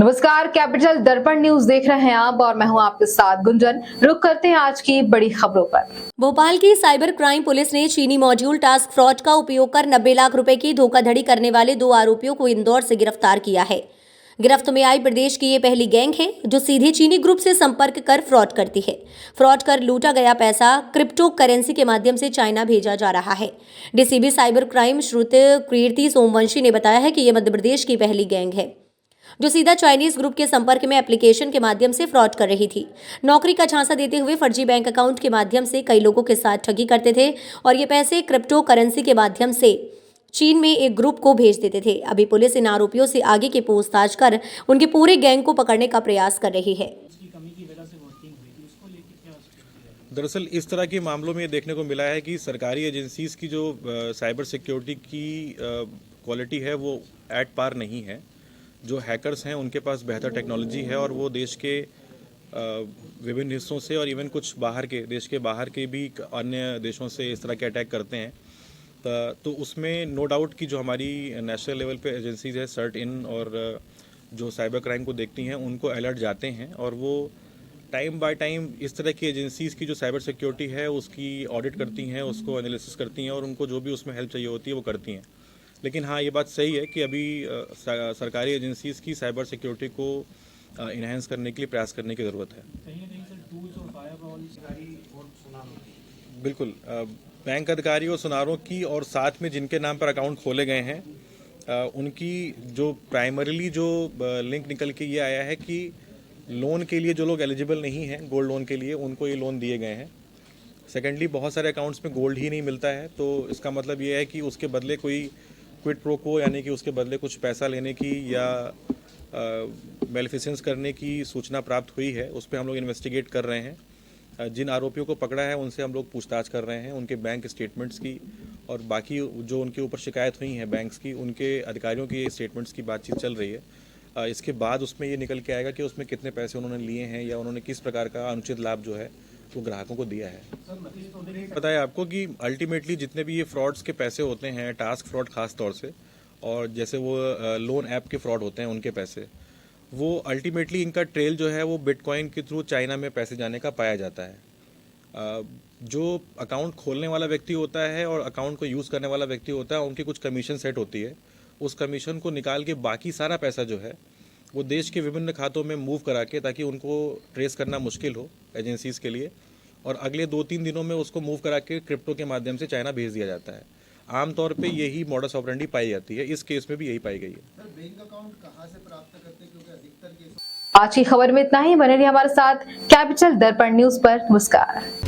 नमस्कार, कैपिटल दर्पण न्यूज देख रहे हैं आप और मैं हूं आपके साथ गुंजन। रुक करते हैं आज की बड़ी खबरों पर। भोपाल की साइबर क्राइम पुलिस ने चीनी मॉड्यूल टास्क फ्रॉड का उपयोग कर 90 लाख रुपए की धोखाधड़ी करने वाले 2 आरोपियों को इंदौर से गिरफ्तार किया है। गिरफ्त में आई प्रदेश की ये पहली गैंग है जो सीधे चीनी ग्रुप से संपर्क कर फ्रॉड करती है। फ्रॉड कर लूटा गया पैसा क्रिप्टो करेंसी के माध्यम से चाइना भेजा जा रहा है। डीसीबी साइबर क्राइम श्रुति कीर्ति सोमवंशी ने बताया है कि ये मध्य प्रदेश की पहली गैंग है जो सीधा चाइनीज ग्रुप के संपर्क में एप्लीकेशन के माध्यम से फ्रॉड कर रही थी। नौकरी का झांसा देते हुए फर्जी बैंक अकाउंट के माध्यम से कई लोगों के साथ ठगी करते थे और ये पैसे क्रिप्टो करेंसी के माध्यम से चीन में एक ग्रुप को भेज देते थे। अभी पुलिस इन आरोपियों से आगे की पूछताछ कर उनके पूरे गैंग को पकड़ने का प्रयास कर रही है। दरअसल इस तरह के मामलों में ये देखने को मिला है कि सरकारी एजेंसीज की जो साइबर सिक्योरिटी की क्वालिटी है वो एट पार नहीं है। जो हैकर्स हैं उनके पास बेहतर टेक्नोलॉजी है और वो देश के विभिन्न हिस्सों से और इवन कुछ देश के बाहर के भी अन्य देशों से इस तरह के अटैक करते हैं। तो उसमें नो डाउट कि जो हमारी नेशनल लेवल पे एजेंसीज है सर्ट इन और जो साइबर क्राइम को देखती हैं उनको अलर्ट जाते हैं और वो टाइम बाय टाइम इस तरह की एजेंसीज़ की जो साइबर सिक्योरिटी है उसकी ऑडिट करती हैं, उसको एनालिसिस करती हैं और उनको जो भी उसमें हेल्प चाहिए होती है वो करती हैं। लेकिन हाँ, ये बात सही है कि अभी सरकारी एजेंसीज़ की साइबर सिक्योरिटी को इन्हेंस करने के लिए प्रयास करने की ज़रूरत है। बिल्कुल, बैंक अधिकारी और सुनारों की और साथ में जिनके नाम पर अकाउंट खोले गए हैं उनकी जो प्राइमरीली जो लिंक निकल के ये आया है कि लोन के लिए जो लोग एलिजिबल नहीं हैं गोल्ड लोन के लिए उनको ये लोन दिए गए हैं। सेकेंडली, बहुत सारे अकाउंट्स में गोल्ड ही नहीं मिलता है, तो इसका मतलब ये है कि उसके बदले कोई क्विड प्रो को यानी कि उसके बदले कुछ पैसा लेने की या मेलिफिसेंस करने की सूचना प्राप्त हुई है। उस पर हम लोग इन्वेस्टिगेट कर रहे हैं। जिन आरोपियों को पकड़ा है उनसे हम लोग पूछताछ कर रहे हैं, उनके बैंक स्टेटमेंट्स की और बाकी जो उनके ऊपर शिकायत हुई हैं बैंक्स की, उनके अधिकारियों की स्टेटमेंट्स की बातचीत चल रही है। इसके बाद उसमें ये निकल के आएगा कि उसमें कितने पैसे उन्होंने लिए हैं या उन्होंने किस प्रकार का अनुचित लाभ जो है वो ग्राहकों को दिया है। पता है आपको कि अल्टीमेटली जितने भी ये फ्रॉड्स के पैसे होते हैं, टास्क फ्रॉड खास तौर से, और जैसे वो लोन ऐप के फ्रॉड होते हैं उनके पैसे, वो अल्टीमेटली इनका ट्रेल जो है वो बिटकॉइन के थ्रू चाइना में पैसे जाने का पाया जाता है। जो अकाउंट खोलने वाला व्यक्ति होता है और अकाउंट को यूज़ करने वाला व्यक्ति होता है उनकी कुछ कमीशन सेट होती है। उस कमीशन को निकाल के बाकी सारा पैसा जो है वो देश के विभिन्न खातों में मूव करा के, ताकि उनको ट्रेस करना मुश्किल हो एजेंसीज़ के लिए, और अगले 2-3 दिनों में उसको मूव करा के क्रिप्टो के माध्यम से चाइना भेज दिया जाता है। आमतौर पे यही मॉडस ऑपरेंडी पाई जाती है। इस केस में भी यही पाई गई है। सर, बैंक अकाउंट कहां से प्राप्त करते हैं, क्योंकि अधिकतर केस। आज की खबर में इतना ही। बने रहिए हमारे साथ कैपिटल दर्पण न्यूज पर। नमस्कार।